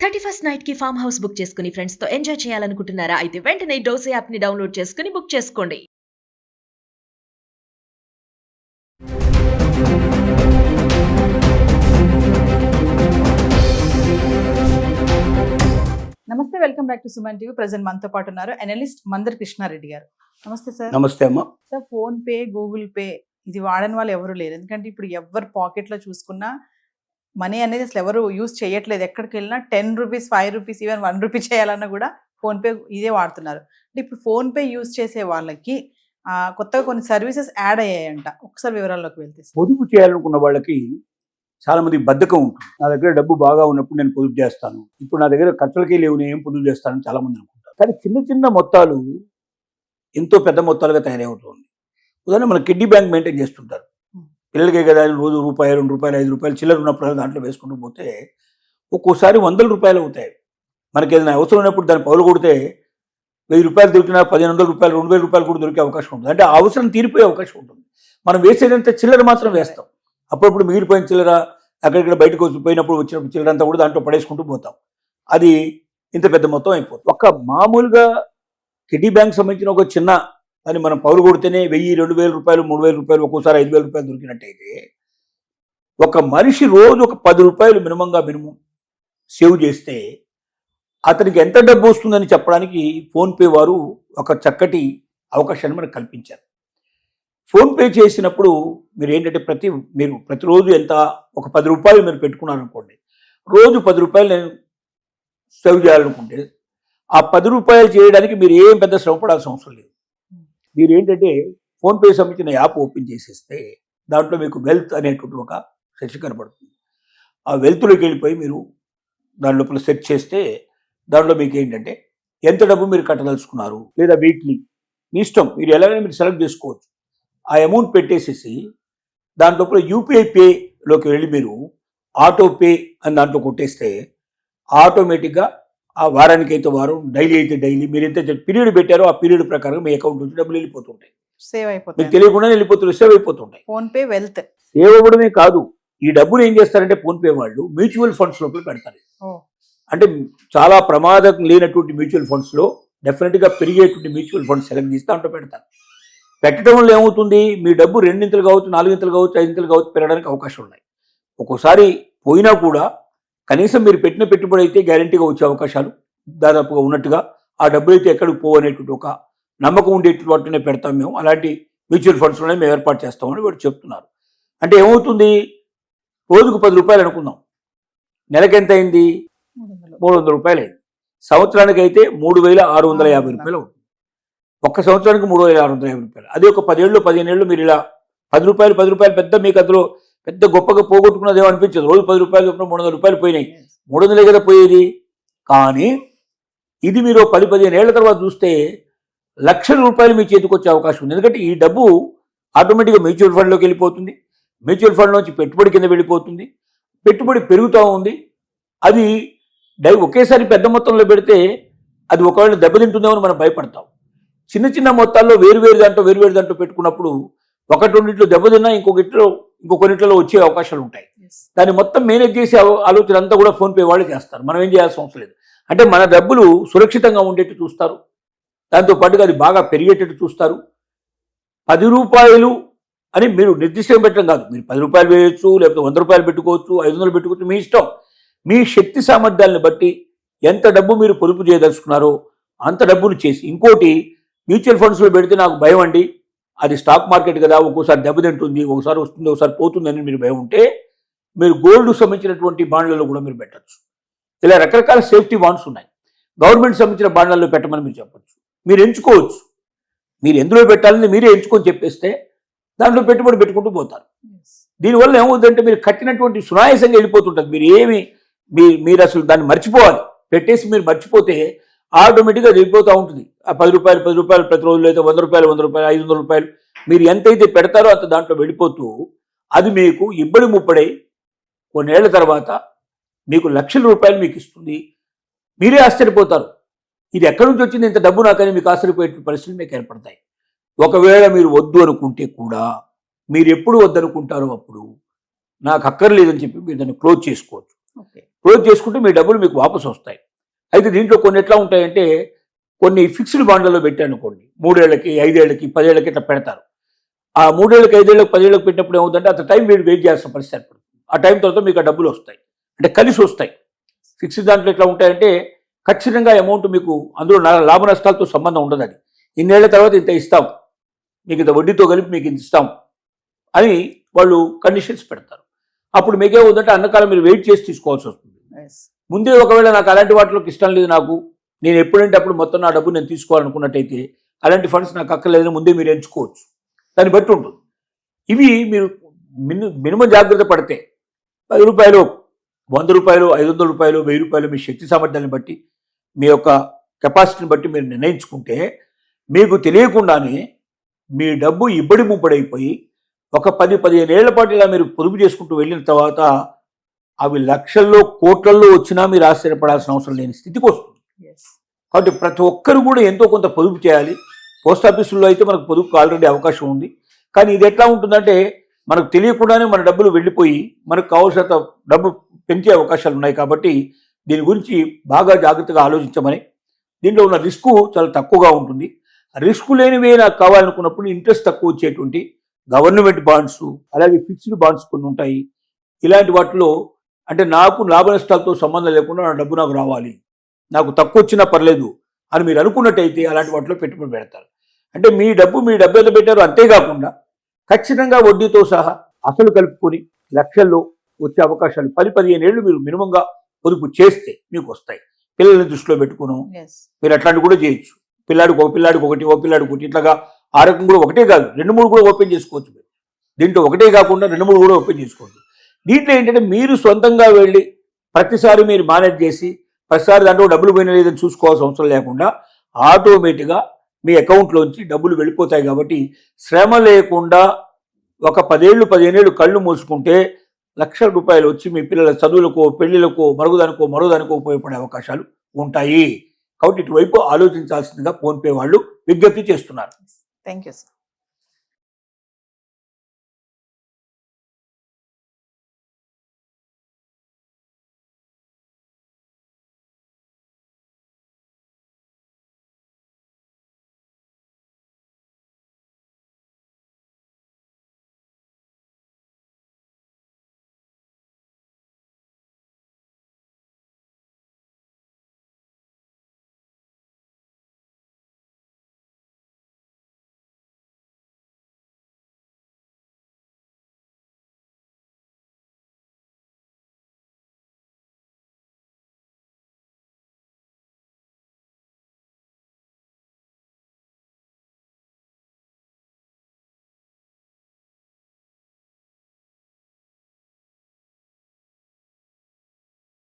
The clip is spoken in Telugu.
31st నైట్ కి ఫామ్ హౌస్ బుక్ చేసుకుని ఫ్రెండ్స్ తో ఎంజాయ్ చేయాలనుకుంటున్నారా? అయితే వెంటనే డోసే యాప్ ని డౌన్లోడ్ చేసుకుని బుక్ చేసుకోండి. నమస్తే, welcome back to Suman TV. Present మనతో పాటు ఉన్నారు అనలిస్ట్ మందర్ కృష్ణారెడ్డి గారు. నమస్తే సార్. నమస్తే అమ్మా. Sir, phone pay, Google pay ఇది వాడని వాళ్ళు ఎవరు లేరు. ఎందుకంటే ఇప్పుడు ఎవరు పాకెట్లో చూసుకున్నా మనీ అనేది అసలు ఎవరు యూజ్ చేయట్లేదు. ఎక్కడికి వెళ్ళినా 10 రూపీస్, 5 రూపీస్, ఈవెన్ 1 రూపీ చేయాలన్నా కూడా ఫోన్పే ఇదే వాడుతున్నారు. అంటే ఇప్పుడు ఫోన్పే యూజ్ చేసే వాళ్ళకి కొత్తగా కొన్ని సర్వీసెస్ యాడ్ అయ్యాయంట. ఒకసారి వివరాల్లోకి వెళ్తే. పొదుపు చేయాలనుకున్న వాళ్ళకి చాలా మంది బద్ధకం ఉంటుంది. నా దగ్గర డబ్బు బాగా ఉన్నప్పుడు నేను పొదుపు చేస్తాను, ఇప్పుడు నా దగ్గర ఖర్చులకే లేవు, నేను ఏం పొదుపు చేస్తానని చాలా మంది అనుకుంటారు. కానీ చిన్న చిన్న మొత్తాలు ఎంతో పెద్ద మొత్తాలుగా తయారవుతుంది. ఉదాహరణ మన కిడ్నీ బ్యాంక్ మెయింటైన్ చేస్తుంటారు. పిల్లలకే కదా రోజు రూపాయి, 2 రూపాయలు, 5 రూపాయలు చిల్లర ఉన్నప్పుడు దాంట్లో వేసుకుంటూ పోతే ఒక్కోసారి 100 రూపాయలు అవుతాయి. మనకి ఏదైనా అవసరం ఉన్నప్పుడు దాన్ని పౌలు కొడితే 1000 రూపాయలు దొరికినా 1500 రూపాయలు, 2000 రూపాయలు కూడా దొరికే అవకాశం ఉంటుంది. అంటే ఆ అవసరం తీరిపోయే అవకాశం ఉంటుంది. మనం వేసేదంతా చిల్లర మాత్రం వేస్తాం. అప్పుడప్పుడు మిగిలిపోయిన చిల్లర అక్కడిక్కడ బయటకు పోయినప్పుడు వచ్చినప్పుడు చిల్లర అంతా కూడా దాంట్లో పడేసుకుంటూ పోతాం. అది ఇంత పెద్ద మొత్తం అయిపోతుంది. ఒక మామూలుగా కిడ్నీ బ్యాంక్ సంబంధించిన ఒక చిన్న అని మనం పౌలు కొడితేనే 1000, 2000 రూపాయలు, 3000 రూపాయలు, ఒక్కోసారి 5000 రూపాయలు దొరికినట్టయితే ఒక మనిషి రోజు ఒక 10 రూపాయలు మినిమం సేవ్ చేస్తే అతనికి ఎంత డబ్బు వస్తుందని చెప్పడానికి ఫోన్పే వారు ఒక చక్కటి అవకాశాన్ని మనకు కల్పించారు. ఫోన్పే చేసినప్పుడు మీరు ఏంటంటే మీరు ప్రతిరోజు ఎంత ఒక 10 రూపాయలు మీరు పెట్టుకున్నారనుకోండి, రోజు 10 రూపాయలు నేను సేవ్ చేయాలనుకుంటే ఆ 10 రూపాయలు చేయడానికి మీరు ఏం పెద్ద శ్రమ పడాల్సిన అవసరం లేదు. మీరు ఏంటంటే ఫోన్పే సంబంధించిన యాప్ ఓపెన్ చేసేస్తే దాంట్లో మీకు వెల్త్ అనేటువంటి ఒక సెక్షన్ కనబడుతుంది. ఆ వెల్త్లోకి వెళ్ళిపోయి మీరు దాని లోపల సెర్చ్ చేస్తే దాంట్లో మీకు ఏంటంటే ఎంత డబ్బు మీరు కట్టదలుచుకున్నారు, లేదా వీక్లీ మీ ఇష్టం, మీరు ఎలాగైనా మీరు సెలెక్ట్ చేసుకోవచ్చు. ఆ అమౌంట్ పెట్టేసేసి దాని లోపల యూపీఐ పేలోకి వెళ్ళి మీరు ఆటో పే అని దాంట్లో కొట్టేస్తే ఆటోమేటిక్గా ఆ వారానికి అయితే వారం, డైలీ అయితే డైలీ, మీరు ఎంత పీరియడ్ పెట్టారో ఆ పీరియడ్ ప్రకారం మీ అకౌంట్ నుంచి డబ్బులు వెళ్ళిపోతుంటాయి. సేవ్ అయిపోతాయి, మీకు తెలియకుండా వెళ్ళిపోతుంటాయి, సేవ్ అయిపోతుంటాయి. ఫోన్పే వెల్త్ సేవ్ అవ్వడమే కాదు, ఈ డబ్బులు ఏం చేస్తారంటే ఫోన్పే వాళ్ళు మ్యూచువల్ ఫండ్స్ లోపల పెడతారు. అంటే చాలా ప్రమాదం లేనటువంటి మ్యూచువల్ ఫండ్స్లో డెఫినెట్గా పెరిగేటువంటి మ్యూచువల్ ఫండ్స్ సెలెక్ట్ చేస్తే అంటూ పెడతారు. పెట్టడం వల్ల ఏమవుతుంది, మీ డబ్బు 2 ఇంతలు కావచ్చు, 4 ఇంతలు కావచ్చు, 5 ఇంతలు కావచ్చు, పెరగడానికి అవకాశం ఉన్నాయి. ఒక్కోసారి పోయినా కూడా కనీసం మీరు పెట్టిన పెట్టుబడి అయితే గ్యారంటీగా వచ్చే అవకాశాలు దాదాపుగా ఉన్నట్టుగా, ఆ డబ్బులు అయితే ఎక్కడికి పోవు అనేటువంటి ఒక నమ్మకం ఉండేటువంటి వాటినే పెడతాం మేము. అలాంటి మ్యూచువల్ ఫండ్స్లోనే మేము ఏర్పాటు చేస్తామని వాడు చెప్తున్నారు. అంటే ఏమవుతుంది, రోజుకు 10 రూపాయలు అనుకుందాం, నెలకి ఎంత అయింది, 300 రూపాయలు అయింది. సంవత్సరానికి అయితే 3650 రూపాయలు అవుతుంది. ఒక్క సంవత్సరానికి 3650 రూపాయలు. అది ఒక 10 ఏళ్ళు 15 ఏళ్ళు మీరు ఇలా 10 రూపాయలు పెద్ద, మీకు అందులో పెద్ద గొప్పగా పోగొట్టుకున్నది ఏమనిపించదు. రోజు 10 రూపాయలు చొప్పున 300 రూపాయలు పోయినాయి. 300 కదా పోయేది. కానీ ఇది మీరు 10-15 ఏళ్ల తర్వాత చూస్తే లక్షల రూపాయలు మీ చేతికి వచ్చే అవకాశం ఉంది. ఎందుకంటే ఈ డబ్బు ఆటోమేటిక్గా మ్యూచువల్ ఫండ్లోకి వెళ్ళిపోతుంది. మ్యూచువల్ ఫండ్ నుంచి పెట్టుబడి కింద వెళ్ళిపోతుంది. పెట్టుబడి పెరుగుతూ ఉంది. అది ఒకేసారి పెద్ద మొత్తంలో పెడితే అది ఒకవేళ దెబ్బతింటుందేమో మనం భయపడతాం. చిన్న చిన్న మొత్తాల్లో వేరు దాంట్లో పెట్టుకున్నప్పుడు ఒకటిలో దెబ్బతిన్నా ఇంకొన్నిట్లో వచ్చే అవకాశాలు ఉంటాయి. దాన్ని మొత్తం మేనేజ్ చేసే ఆలోచన అంతా కూడా ఫోన్పే వాళ్ళే చేస్తారు. మనం ఏం చేయాల్సిన అవసరం లేదు. అంటే మన డబ్బులు సురక్షితంగా ఉండేట్టు చూస్తారు. దాంతోపాటుగా అది బాగా పెరిగేటట్టు చూస్తారు. 10 రూపాయలు అని మీరు నిర్దిష్టంగా పెట్టడం కాదు. మీరు 10 రూపాయలు వేయచ్చు, లేకపోతే 100 రూపాయలు పెట్టుకోవచ్చు, 500 పెట్టుకోవచ్చు, మీ ఇష్టం. మీ శక్తి సామర్థ్యాలను బట్టి ఎంత డబ్బు మీరు పొదుపు చేయదలుచుకున్నారో అంత డబ్బును చేసి, ఇంకోటి మ్యూచువల్ ఫండ్స్లో పెడితే నాకు భయం అండి, అది స్టాక్ మార్కెట్ కదా, ఒక్కోసారి దెబ్బతింటుంది, ఒకసారి వస్తుంది, ఒకసారి పోతుందని మీరు భయం ఉంటే మీరు గోల్డ్ సంబంధించినటువంటి బాండ్లలో కూడా మీరు పెట్టచ్చు. ఇలా రకరకాల సేఫ్టీ బాండ్స్ ఉన్నాయి. గవర్నమెంట్ సంబంధించిన బాండ్లలో పెట్టమని మీరు చెప్పచ్చు. మీరు ఎంచుకోవచ్చు. మీరు ఎందులో పెట్టాలని మీరే ఎంచుకొని చెప్పేస్తే దాంట్లో పెట్టుబడి పెట్టుకుంటూ పోతారు. దీనివల్ల ఏమవుతుందంటే మీరు కట్టినటువంటి సునాయాసంగా వెళ్ళిపోతుంటుంది. మీరు అసలు దాన్ని మర్చిపోవాలి. పెట్టేసి మీరు మర్చిపోతే ఆటోమేటిక్గా వెళ్ళిపోతూ ఉంటుంది. ఆ 10 రూపాయలు ప్రతి రోజులు, అయితే 100 రూపాయలు, 500 రూపాయలు మీరు ఎంతైతే పెడతారో అంత దాంట్లో వెళ్ళిపోతూ అది మీకు ఇబ్బడి ముప్పడై కొన్నేళ్ల తర్వాత మీకు లక్షల రూపాయలు మీకు ఇస్తుంది. మీరే ఆశ్చర్యపోతారు, ఇది ఎక్కడి నుంచి వచ్చింది ఇంత డబ్బు నాకని మీకు ఆశ్చర్యపోయే పరిస్థితులు మీకు ఏర్పడతాయి. ఒకవేళ మీరు వద్దు అనుకుంటే కూడా, మీరు ఎప్పుడు వద్దనుకుంటారో అప్పుడు నాకు అక్కర్లేదని చెప్పి మీరు దాన్ని క్లోజ్ చేసుకోవచ్చు. క్లోజ్ చేసుకుంటే మీ డబ్బులు మీకు వాపసు వస్తాయి. అయితే దీంట్లో కొన్ని ఎట్లా ఉంటాయంటే కొన్ని ఫిక్స్డ్ బాండ్లలో పెట్టానుకోండి 3 ఏళ్ళకి 5 ఏళ్ళకి 10 ఏళ్ళకి ఇట్లా పెడతారు. ఆ 3 ఏళ్ళకి 5 ఏళ్ళకి 10 ఏళ్ళకి పెట్టినప్పుడు ఏమవుతుందంటే అంత టైం మీరు వెయిట్ చేయాల్సిన పరిస్థితి ఏర్పడుతుంది. ఆ టైం తర్వాత మీకు ఆ డబ్బులు వస్తాయి, అంటే కలిసి వస్తాయి. ఫిక్స్డ్ దాంట్లో ఎట్లా ఉంటాయంటే ఖచ్చితంగా అమౌంట్ మీకు అందులో లాభ నష్టాలతో సంబంధం ఉండదు. అది ఇన్నేళ్ల తర్వాత ఇంత ఇస్తాం, మీకు ఇంత వడ్డీతో కలిపి మీకు ఇంత ఇస్తాం అని వాళ్ళు కండిషన్స్ పెడతారు. అప్పుడు మీకేమవుతుందంటే అన్నకాలం మీరు వెయిట్ చేసి తీసుకోవాల్సి వస్తుంది. ముందే ఒకవేళ నాకు అలాంటి వాటిలోకి ఇష్టం లేదు, నాకు నేను ఎప్పుడంటే అప్పుడు మొత్తం నా డబ్బు నేను తీసుకోవాలనుకున్నట్టయితే అలాంటి ఫండ్స్ నాకు అక్కర్లేదని ముందే మీరు ఎంచుకోవచ్చు. దాన్ని బట్టి ఉంటుంది. ఇవి మీరు మినిమం జాగ్రత్త పడితే 10 రూపాయలు 100 రూపాయలు 500 రూపాయలు 1000 రూపాయలు మీ శక్తి సామర్థ్యాన్ని బట్టి మీ యొక్క కెపాసిటీని బట్టి మీరు నిర్ణయించుకుంటే మీకు తెలియకుండానే మీ డబ్బు ఇబ్బడి ముబ్బడైపోయి ఒక 10-15 ఏళ్ల పాటు ఇలా మీరు పొదుపు చేసుకుంటూ వెళ్ళిన తర్వాత అవి లక్షల్లో కోట్లల్లో వచ్చినా మీరు ఆశ్చర్యపడాల్సిన అవసరం లేని స్థితికి వస్తుంది. కాబట్టి ప్రతి ఒక్కరు కూడా ఎంతో కొంత పొదుపు చేయాలి. పోస్ట్ ఆఫీసుల్లో అయితే మనకు పొదుపుకు ఆల్రెడీ అవకాశం ఉంది. కానీ ఇది ఎట్లా ఉంటుందంటే మనకు తెలియకుండానే మన డబ్బులు వెళ్ళిపోయి మనకు కావాల్సినంత డబ్బు పెంచే అవకాశాలు ఉన్నాయి. కాబట్టి దీని గురించి బాగా జాగ్రత్తగా ఆలోచించమని. దీంట్లో ఉన్న రిస్క్ చాలా తక్కువగా ఉంటుంది. రిస్క్ లేనివే నాకు కావాలనుకున్నప్పుడు ఇంట్రెస్ట్ తక్కువ వచ్చేటువంటి గవర్నమెంట్ బాండ్స్, అలాగే ఫిక్స్డ్ బాండ్స్ కొన్ని ఉంటాయి. ఇలాంటి వాటిలో అంటే నాకు లాభ నష్టాలతో సంబంధం లేకుండా నా డబ్బు నాకు రావాలి, నాకు తక్కువ వచ్చినా పర్లేదు అని మీరు అనుకున్నట్టయితే అలాంటి వాటిలో పెట్టుబడి పెడతారు. అంటే మీ డబ్బు ఎంత పెట్టారో అంతేకాకుండా ఖచ్చితంగా వడ్డీతో సహా అసలు కలుపుకొని లక్షల్లో వచ్చే అవకాశాలు 10-15 ఏళ్ళు మీరు మినిమంగా పొదుపు చేస్తే మీకు వస్తాయి. పిల్లల్ని దృష్టిలో పెట్టుకుని మీరు అట్లాంటివి కూడా చేయొచ్చు. పిల్లాడికి ఒకటి ఓ పిల్లాడికి ఒకటి ఇట్లాగా ఆ రకం కూడా ఒకటే కాదు 2-3 కూడా ఓపెన్ చేసుకోవచ్చు. మీరు దీంట్లో ఒకటే కాకుండా 2-3 కూడా ఓపెన్ చేసుకోవచ్చు. దీంట్లో ఏంటంటే మీరు సొంతంగా వెళ్ళి ప్రతిసారి మీరు మేనేజ్ చేసి ప్రతిసారి దాంట్లో డబ్బులు పోయిన లేదని చూసుకోవాల్సిన అవసరం లేకుండా ఆటోమేటిక్గా మీ అకౌంట్లోంచి డబ్బులు వెళ్ళిపోతాయి. కాబట్టి శ్రమ లేకుండా ఒక 10 ఏళ్ళు 15 ఏళ్ళు కళ్ళు మూసుకుంటే లక్షల రూపాయలు వచ్చి మీ పిల్లల చదువులకో పెళ్లిలకో మరోదానికో ఉపయోగపడే అవకాశాలు ఉంటాయి. కాబట్టి ఇటువైపు ఆలోచించాల్సిందిగా ఫోన్పే వాళ్ళు విజ్ఞప్తి చేస్తున్నారు. Thank you sir.